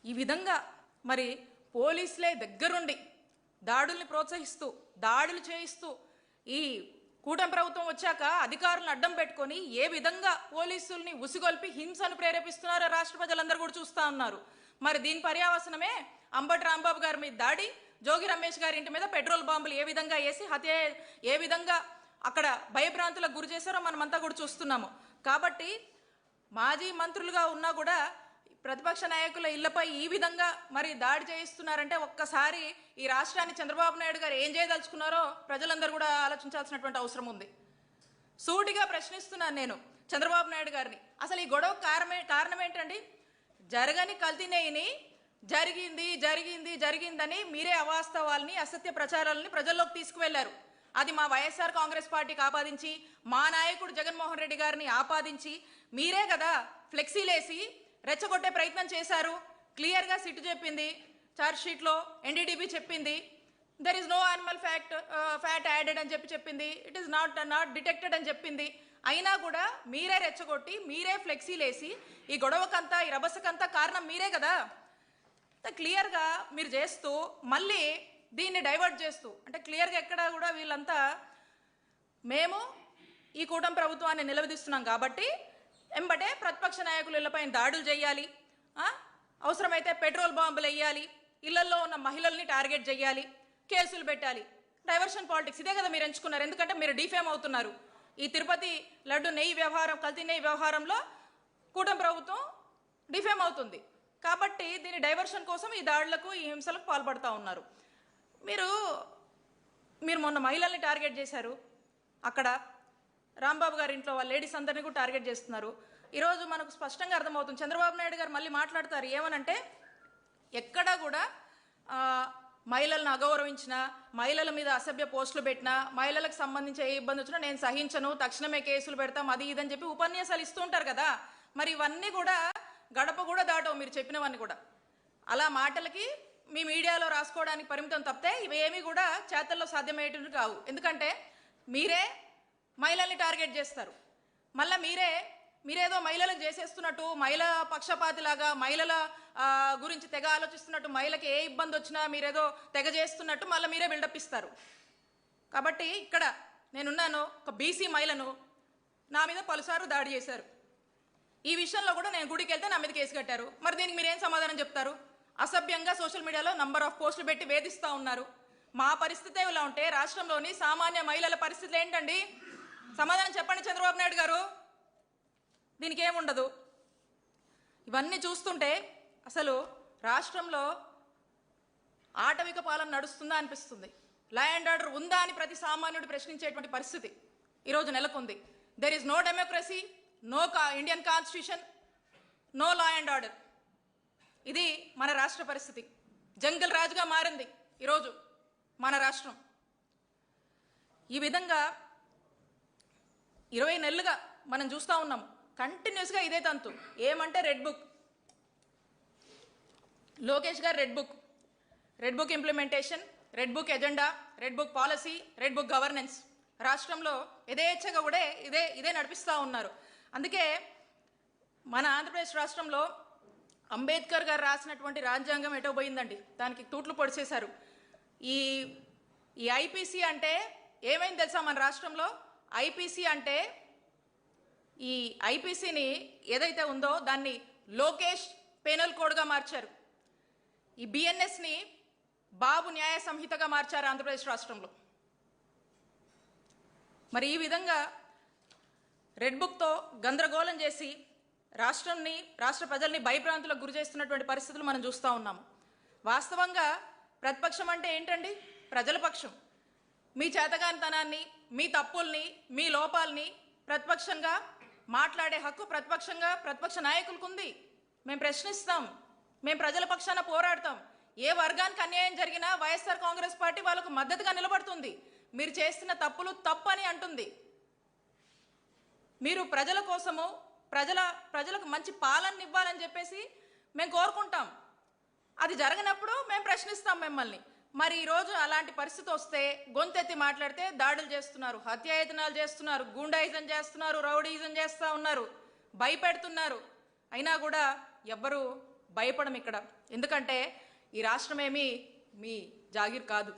ఈ విధంగా మరి పోలీసులే దగ్గరుండి దాడుల్ని ప్రోత్సహిస్తూ దాడులు చేయిస్తూ ఈ కూటమి ప్రభుత్వం వచ్చాక అధికారులను అడ్డం పెట్టుకొని ఏ విధంగా పోలీసుల్ని ఉసిగొల్పి హింసను ప్రేరేపిస్తున్నారో రాష్ట్ర ప్రజలందరూ కూడా చూస్తూ ఉన్నారు. మరి దీని పర్యావసనమే అంబటి రాంబాబు గారి మీద దాడి, జోగి రమేష్ గారి ఇంటి మీద పెట్రోల్ బాంబులు ఏ విధంగా వేసి హత్య ఏ విధంగా అక్కడ భయభ్రాంతులకు గురి చేశారో మనమంతా కూడా చూస్తున్నాము. కాబట్టి మాజీ మంత్రులుగా ఉన్నా కూడా ప్రతిపక్ష నాయకుల ఇళ్లపై ఈ విధంగా మరి దాడి చేయిస్తున్నారంటే ఒక్కసారి ఈ రాష్ట్రాన్ని చంద్రబాబు నాయుడు గారు ఏం చేయదలుచుకున్నారో ప్రజలందరూ కూడా ఆలోచించాల్సినటువంటి అవసరం ఉంది. సూటిగా ప్రశ్నిస్తున్నాను నేను చంద్రబాబు నాయుడు గారిని, అసలు ఈ గొడవ కారణం ఏంటండి? జరగని కల్తీనేయిని జరిగింది జరిగింది జరిగిందని మీరే అవాస్తవాల్ని అసత్య ప్రచారాలని ప్రజల్లోకి తీసుకువెళ్లారు. అది మా వైఎస్ఆర్ కాంగ్రెస్ పార్టీకి ఆపాదించి మా నాయకుడు జగన్మోహన్ రెడ్డి గారిని ఆపాదించి మీరే కదా ఫ్లెక్సీలేసి రెచ్చగొట్టే ప్రయత్నం చేశారు. క్లియర్గా సిట్ చెప్పింది, ఛార్జ్ షీట్లో ఎన్డీడీబీ చెప్పింది, there is no animal fat added అని చెప్పింది, ఇట్ ఈస్ నాట్ డిటెక్టెడ్ అని చెప్పింది. అయినా కూడా మీరే రెచ్చగొట్టి మీరే ఫ్లెక్సీలేసి ఈ గొడవకంతా ఈ రభసకంతా కారణం మీరే కదా. క్లియర్గా మీరు చేస్తూ మళ్ళీ దీన్ని డైవర్ట్ చేస్తూ అంటే క్లియర్గా ఎక్కడ కూడా వీళ్ళంతా మేము ఈ కూటమి ప్రభుత్వాన్ని నిలదీస్తున్నాం కాబట్టి ఎంబటే ప్రతిపక్ష నాయకుల ఇళ్లపైన దాడులు చేయాలి, అవసరమైతే పెట్రోల్ బాంబులు వేయాలి, ఇళ్లల్లో ఉన్న మహిళల్ని టార్గెట్ చేయాలి, కేసులు పెట్టాలి. డైవర్షన్ పాలిటిక్స్ ఇదే కదా మీరు ఎంచుకున్నారు. ఎందుకంటే మీరు డిఫేమ్ అవుతున్నారు. ఈ తిరుపతి లడ్డు నెయ్యి వ్యవహారం, కల్తీ నెయ్యి వ్యవహారంలో కూటమి ప్రభుత్వం డిఫేమ్ అవుతుంది. కాబట్టి దీని డైవర్షన్ కోసం ఈ దాడులకు ఈ హింసలకు పాల్పడుతూ ఉన్నారు. మీరు మొన్న మహిళల్ని టార్గెట్ చేశారు. అక్కడ రాంబాబు గారి ఇంట్లో వాళ్ళ లేడీస్ అందరినీ కూడా టార్గెట్ చేస్తున్నారు. ఈరోజు మనకు స్పష్టంగా అర్థమవుతుంది. చంద్రబాబు నాయుడు గారు మళ్ళీ మాట్లాడతారు ఏమనంటే, ఎక్కడా కూడా మహిళలను అగౌరవించినా, మహిళల మీద అసభ్య పోస్టులు పెట్టినా, మహిళలకు సంబంధించి ఏ ఇబ్బంది వచ్చినా నేను సహించను, తక్షణమే కేసులు పెడతాం, అది ఇదని చెప్పి ఉపన్యాసాలు ఇస్తూ ఉంటారు కదా. మరి ఇవన్నీ కూడా గడప కూడా దాటవు మీరు చెప్పినవన్నీ కూడా. అలా మాటలకి మీ మీడియాలో రాసుకోవడానికి పరిమితం తప్పితే ఇవేమీ కూడా చేతల్లో సాధ్యమయ్యేటివి కావు. ఎందుకంటే మీరే మహిళల్ని టార్గెట్ చేస్తారు. మళ్ళీ మీరేదో మహిళలకు చేసేస్తున్నట్టు, మహిళా పక్షపాతిలాగా మహిళల గురించి తెగ ఆలోచిస్తున్నట్టు, మహిళకి ఏ ఇబ్బంది వచ్చినా మీరేదో తెగ చేస్తున్నట్టు మళ్ళీ మీరే బిల్డప్ ఇస్తారు. కాబట్టి ఇక్కడ నేనున్నాను, ఒక బీసీ మహిళను నా మీద పలుసార్లు దాడి చేశారు. ఈ విషయంలో కూడా నేను గుడికి వెళ్తే నా మీద కేసు కట్టారు. మరి దీనికి మీరేం సమాధానం చెప్తారు? అసభ్యంగా సోషల్ మీడియాలో నంబర్ ఆఫ్ పోస్టులు పెట్టి వేధిస్తూ ఉన్నారు. మా పరిస్థితి ఇలా ఉంటే రాష్ట్రంలోని సామాన్య మహిళల పరిస్థితులు ఏంటండి? సమాధానం చెప్పండి చంద్రబాబు నాయుడు గారు. దీనికి ఏముండదు. ఇవన్నీ చూస్తుంటే అసలు రాష్ట్రంలో ఆటవిక పాలన నడుస్తుందా అనిపిస్తుంది. లా అండ్ ఆర్డర్ ఉందా అని ప్రతి సామాన్యుడు ప్రశ్నించేటువంటి పరిస్థితి ఈరోజు నెలకొంది. There is no democracy, no Indian constitution, no law and order. ఇది మన రాష్ట్ర పరిస్థితి. జంగల్ రాజుగా మారింది ఈరోజు మన రాష్ట్రం. ఈ విధంగా 20 నెలలుగా మనం చూస్తూ ఉన్నాము. కంటిన్యూస్గా ఇదే తంతు. ఏమంటే రెడ్ బుక్, లోకేష్ గారు red book implementation, red book agenda, red book policy, red book governance రాష్ట్రంలో యథేచ్ఛగా కూడా ఇదే నడిపిస్తూ ఉన్నారు. అందుకే మన ఆంధ్రప్రదేశ్ రాష్ట్రంలో అంబేద్కర్ గారు రాసినటువంటి రాజ్యాంగం ఎటో పోయిందండి. దానికి తూట్లు పొడిచేశారు. ఈ ఐపీసీ అంటే ఏమైంది తెలుసా? మన రాష్ట్రంలో ఐపీసీ అంటే ఈ ఐపీసీని ఏదైతే ఉందో దాన్ని లోకేష్ పెనల్ కోడ్గా మార్చారు. ఈ బిఎన్ఎస్ని బాబు న్యాయ సంహితగా మార్చారు ఆంధ్రప్రదేశ్ రాష్ట్రంలో. మరి ఈ విధంగా రెడ్ బుక్తో గందరగోళం చేసి రాష్ట్ర ప్రజల్ని భయభ్రాంతులకు గురి చేస్తున్నటువంటి పరిస్థితులు మనం చూస్తూ ఉన్నాము. వాస్తవంగా ప్రతిపక్షం అంటే ఏంటండి? ప్రజల పక్షం. మీ చేతగానితనాన్ని, మీ తప్పుల్ని, మీ లోపాలని ప్రతిపక్షంగా మాట్లాడే హక్కు ప్రతిపక్ష నాయకులకు ఉంది. మేము ప్రశ్నిస్తాం, మేము ప్రజల పక్షాన పోరాడతాం. ఏ వర్గానికి అన్యాయం జరిగినా వైఎస్ఆర్ కాంగ్రెస్ పార్టీ వాళ్ళకు మద్దతుగా నిలబడుతుంది. మీరు చేస్తున్న తప్పులు తప్పని అంటుంది. మీరు ప్రజల కోసము ప్రజలకు మంచి పాలన ఇవ్వాలని చెప్పేసి మేము కోరుకుంటాం. అది జరగనప్పుడు మేము ప్రశ్నిస్తాం మిమ్మల్ని. మరి ఈరోజు అలాంటి పరిస్థితి వస్తే గొంతెత్తి మాట్లాడితే దాడులు చేస్తున్నారు, హత్యాయత్నాలు చేస్తున్నారు, గూండాయిజం చేస్తున్నారు, రౌడీయిజం చేస్తూ ఉన్నారు, భయపెడుతున్నారు. అయినా కూడా ఎవ్వరూ భయపడం ఇక్కడ. ఎందుకంటే ఈ రాష్ట్రం ఏమీ మీ జాగీర్ కాదు.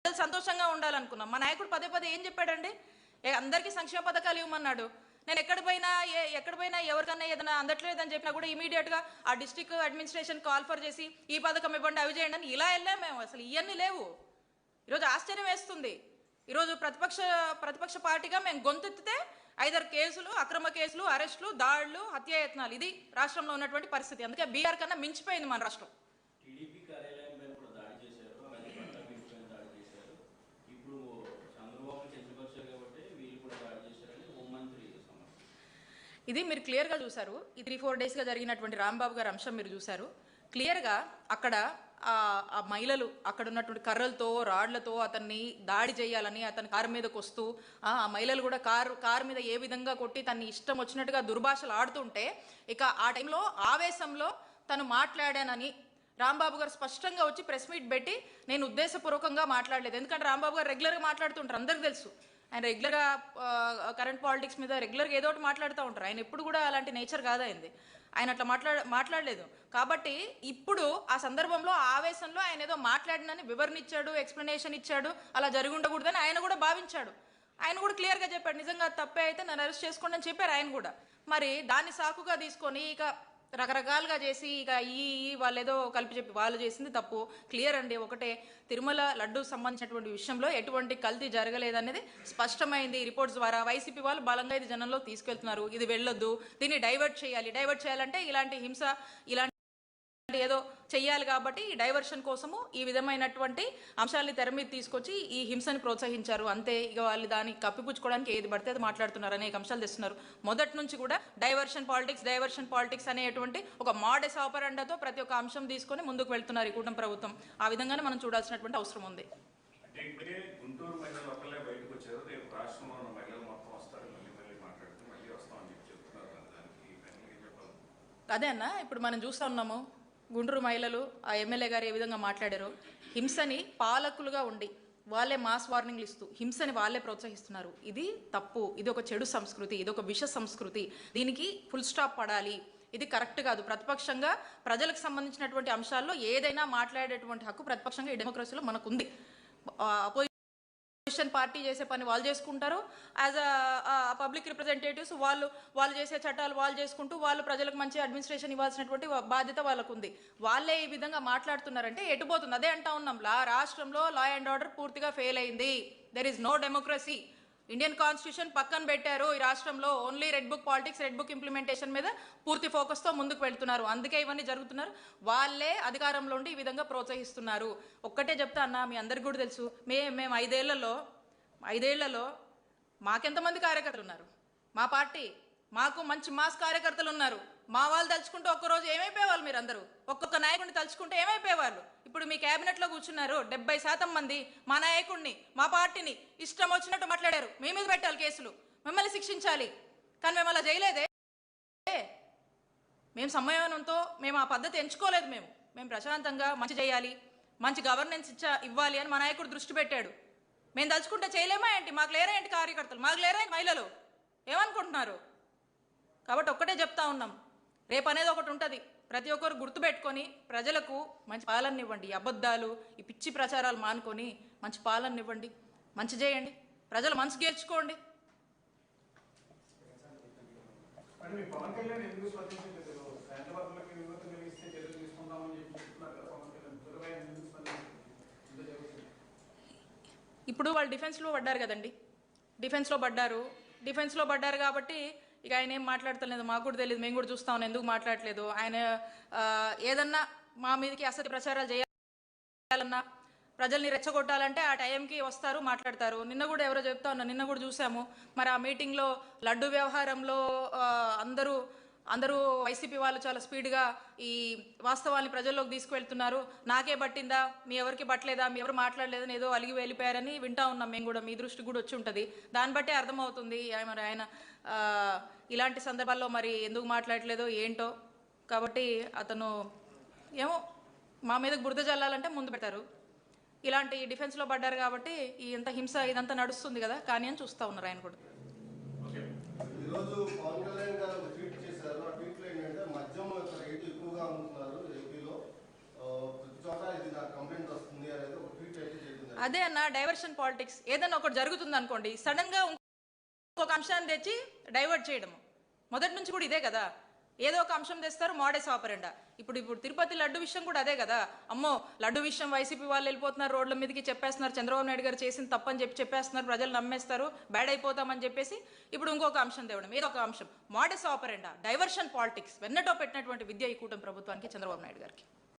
సంతోషంగా ఉండాలనుకున్నాం. మా నాయకుడు పదే పదే ఏం చెప్పాడండి, అందరికీ సంక్షేమ పథకాలు ఇవ్వమన్నాడు. నేను ఎక్కడ పోయినా ఎవరికన్నా ఏదైనా అందట్లేదని చెప్పినా కూడా ఇమీడియట్గా ఆ డిస్ట్రిక్ట్ అడ్మినిస్ట్రేషన్ కాల్ఫర్ చేసి ఈ పథకం ఇవ్వండి అవి చేయండి అని ఇలా వెళ్ళాం మేము. అసలు ఇవన్నీ లేవు. ఈరోజు ఆశ్చర్యం వేస్తుంది. ఈరోజు ప్రతిపక్ష పార్టీగా మేము గొంతెత్తితే 5 కేసులు, అక్రమ కేసులు, అరెస్టులు, దాడులు, హత్యాయత్నాలు. ఇది రాష్ట్రంలో ఉన్నటువంటి పరిస్థితి. అందుకే బీహార్ కన్నా మించిపోయింది మన రాష్ట్రం. ఇది మీరు క్లియర్గా చూసారు. ఈ 3-4 డేస్గా జరిగినటువంటి రాంబాబు గారి అంశం మీరు చూసారు క్లియర్గా. అక్కడ ఆ మహిళలు అక్కడ ఉన్నటువంటి కర్రలతో రాడ్లతో అతన్ని దాడి చేయాలని అతని కారు మీదకి వస్తూ ఆ మహిళలు కూడా కారు మీద ఏ విధంగా కొట్టి తన్ని ఇష్టం వచ్చినట్టుగా దుర్భాషలు ఆడుతుంటే ఇక ఆ టైంలో ఆవేశంలో తను మాట్లాడానని రాంబాబు గారు స్పష్టంగా వచ్చి ప్రెస్ మీట్ పెట్టి నేను ఉద్దేశపూర్వకంగా మాట్లాడలేదు. ఎందుకంటే రాంబాబు గారు రెగ్యులర్గా మాట్లాడుతుంటారు, అందరికీ తెలుసు. ఆయన రెగ్యులర్గా కరెంట్ పాలిటిక్స్ మీద రెగ్యులర్గా ఏదో ఒకటి మాట్లాడుతూ ఉంటారు. ఆయన ఎప్పుడు కూడా అలాంటి నేచర్ కాదైంది. ఆయన అట్లా మాట్లాడలేదు. కాబట్టి ఇప్పుడు ఆ సందర్భంలో ఆవేశంలో ఆయన ఏదో మాట్లాడినని వివరణ ఇచ్చాడు, ఎక్స్ప్లెనేషన్ ఇచ్చాడు. అలా జరిగి ఉండకూడదని ఆయన కూడా భావించాడు. ఆయన కూడా క్లియర్గా చెప్పాడు, నిజంగా తప్పే అయితే నన్ను అరెస్ట్ చేసుకోండి అని చెప్పారు ఆయన కూడా. మరి దాన్ని సాకుగా తీసుకొని ఇక రకరకాలుగా చేసి ఇక వాళ్ళు ఏదో కలిపి చెప్పి వాళ్ళు చేసింది తప్పు. క్లియర్ అండి. ఒకటే, తిరుమల లడ్డు సంబంధించినటువంటి విషయంలో ఎటువంటి కల్తీ జరగలేదనేది స్పష్టమైంది రిపోర్ట్స్ ద్వారా. వైసీపీ వాళ్ళు బలంగా ఇది జనంలో తీసుకెళ్తున్నారు. ఇది వెళ్ళొద్దు, దీన్ని డైవర్ట్ చేయాలంటే ఇలాంటి హింస ఇలాంటి ఏదో చెయ్యాలి. కాబట్టి ఈ డైవర్షన్ కోసము ఈ విధమైనటువంటి అంశాలని తెర మీద తీసుకొచ్చి ఈ హింసని ప్రోత్సహించారు అంతే. ఇక వాళ్ళు దాన్ని కప్పిపుచ్చుకోవడానికి ఏది పడితే అది మాట్లాడుతున్నారు, అనేక అంశాలు తెస్తున్నారు. మొదటి నుంచి కూడా డైవర్షన్ పాలిటిక్స్ అనేటువంటి ఒక మోడస్ ఆపరెండాతో ప్రతి ఒక్క అంశం తీసుకొని ముందుకు వెళ్తున్నారు ఈ కూటమి ప్రభుత్వం. ఆ విధంగానే మనం చూడాల్సినటువంటి అవసరం ఉంది. అదే అన్న, ఇప్పుడు మనం చూస్తూ ఉన్నాము గుంటూరు మహిళలు ఆ ఎమ్మెల్యే గారు ఏ విధంగా మాట్లాడారో. హింసని పాలకులుగా ఉండి వాళ్ళే మాస్ వార్నింగ్లు ఇస్తూ హింసని వాళ్ళే ప్రోత్సహిస్తున్నారు. ఇది తప్పు. ఇది ఒక చెడు సంస్కృతి, ఇది ఒక విష సంస్కృతి. దీనికి ఫుల్ స్టాప్ పడాలి. ఇది కరెక్ట్ కాదు. ప్రతిపక్షంగా ప్రజలకు సంబంధించినటువంటి అంశాల్లో ఏదైనా మాట్లాడేటువంటి హక్కు ప్రతిపక్షంగా ఈ డెమోక్రసీలో మనకుంది. అపోజిషన్ పార్టీ చేసే పని వాళ్ళు చేసుకుంటారు. యాజ్ అ పబ్లిక్ రిప్రజెంటేటివ్స్ వాళ్ళు చేసే చట్టాలు వాళ్ళు చేసుకుంటూ వాళ్ళు ప్రజలకు మంచి అడ్మినిస్ట్రేషన్ ఇవ్వాల్సినటువంటి బాధ్యత వాళ్ళకు ఉంది. వాళ్ళే ఈ విధంగా మాట్లాడుతున్నారంటే ఎటుపోతుంది? అదే అంటా ఉన్నాం, రాష్ట్రంలో లా అండ్ ఆర్డర్ పూర్తిగా ఫెయిల్ అయింది. There is no democracy. Indian constitution పక్కన పెట్టారు. ఈ రాష్ట్రంలో only red book politics, red book implementation మీద పూర్తి ఫోకస్తో ముందుకు వెళ్తున్నారు. అందుకే ఇవన్నీ జరుగుతున్నారు. వాళ్ళే అధికారంలో ఉండి ఈ విధంగా ప్రోత్సహిస్తున్నారు. ఒక్కటే చెప్తా అన్న, మీ అందరికి కూడా తెలుసు, మేము ఐదేళ్లలో మాకెంతమంది కార్యకర్తలు ఉన్నారు. మా పార్టీ మాకు మంచి మాస్ కార్యకర్తలు ఉన్నారు. మా వాళ్ళు తలుచుకుంటే ఒక్కరోజు ఏమైపోయేవాళ్ళు? మీరు అందరూ ఒక్కొక్క నాయకుడిని తలుచుకుంటే ఏమైపోయేవాళ్ళు? ఇప్పుడు మీ క్యాబినెట్లో కూర్చున్నారు 70% మంది మా నాయకుడిని, మా పార్టీని ఇష్టం వచ్చినట్టు మాట్లాడారు. మీ మీద పెట్టాలి కేసులు, మిమ్మల్ని శిక్షించాలి. కానీ మేము అలా చేయలేదే. మేము సంయమనంతో మేము ఆ పద్ధతి ఎంచుకోలేదు. మేము ప్రశాంతంగా మంచి చేయాలి, మంచి గవర్నెన్స్ ఇవ్వాలి అని మా నాయకుడు దృష్టి పెట్టాడు. మేము తలుచుకుంటే చేయలేమా ఏంటి? మాకు లేరా ఏంటి కార్యకర్తలు? మాకు లేరా ఏంటి మహిళలు? ఏమనుకుంటున్నారు? కాబట్టి ఒక్కటే చెప్తా ఉన్నాం, రేపు అనేది ఒకటి ఉంటుంది. ప్రతి ఒక్కరు గుర్తుపెట్టుకొని ప్రజలకు మంచి పాలన ఇవ్వండి. ఈ అబద్ధాలు, ఈ పిచ్చి ప్రచారాలు మానుకొని మంచి పాలన ఇవ్వండి, మంచి చేయండి, ప్రజలు మనసు గెలుచుకోండి. ఇప్పుడు వాళ్ళు డిఫెన్స్లో పడ్డారు కదండి. డిఫెన్స్లో పడ్డారు కాబట్టి ఇక ఆయన ఏం మాట్లాడతలేదు. మాకు కూడా తెలియదు, మేము కూడా చూస్తా ఉన్నాం ఎందుకు మాట్లాడలేదు. ఆయన ఏదన్నా మా మీదకి అసలు ప్రచారాలు చేయాలన్నా, ప్రజల్ని రెచ్చగొట్టాలంటే ఆ టైంకి వస్తారు, మాట్లాడతారు. నిన్న కూడా ఎవరో చెప్తా ఉన్నా, నిన్న కూడా చూసాము. మరి ఆ మీటింగ్లో లడ్డు వ్యవహారంలో అందరూ వైసీపీ వాళ్ళు చాలా స్పీడ్గా ఈ వాస్తవాన్ని ప్రజల్లోకి తీసుకువెళ్తున్నారు. నాకే పట్టిందా, మీ ఎవరికి పట్టలేదా, మీ ఎవరు మాట్లాడలేదని ఏదో అలిగి వెళ్ళిపోయారని వింటా ఉన్నాం. మేము కూడా, మీ దృష్టి కూడా వచ్చి ఉంటుంది. దాన్ని బట్టే అర్థమవుతుంది మరి ఆయన ఇలాంటి సందర్భాల్లో మరి ఎందుకు మాట్లాడలేదో ఏంటో. కాబట్టి అతను ఏమో మా మీద బురద జల్లాలంటే ముందు పెట్టారు. ఇలాంటి డిఫెన్స్లో పడ్డారు కాబట్టి ఇంత హింస ఇదంతా నడుస్తుంది కదా కానీ అని చూస్తూ ఉన్నారు ఆయన కూడా. ఈరోజు పవన్ కళ్యాణ్ గారు ట్వీట్ చేశారు. ఆ ట్వీట్లో ఏంటంటే మద్యం రేటు ఎక్కువగా అదే అన్న డైవర్షన్ పాలిటిక్స్. ఏదైనా ఒకటి జరుగుతుంది అనుకోండి, సడన్ గా ఇంకొక అంశాన్ని తెచ్చి డైవర్ట్ చేయడము. మొదటి నుంచి కూడా ఇదే కదా, ఏదో ఒక అంశం తెస్తారు, మోడెస్ ఆపరెండా. ఇప్పుడు తిరుపతి లడ్డు విషయం కూడా అదే కదా. అమ్మో లడ్డు విషయం వైసీపీ వాళ్ళు వెళ్ళిపోతున్నారు, రోడ్ల మీదకి చెప్పేస్తున్నారు, చంద్రబాబు నాయుడు గారు చేసిన తప్పని చెప్పేస్తున్నారు, ప్రజలు నమ్మేస్తారు, బ్యాడ్ అయిపోతామని చెప్పేసి ఇప్పుడు ఇంకొక అంశం తేవడం. ఏదో ఒక అంశం మోడెస్ ఆపరెండా, డైవర్షన్ పాలిటిక్స్ వెన్నటో పెట్టినటువంటి విద్య ఈ కూటమి ప్రభుత్వానికి, చంద్రబాబు నాయుడు గారికి.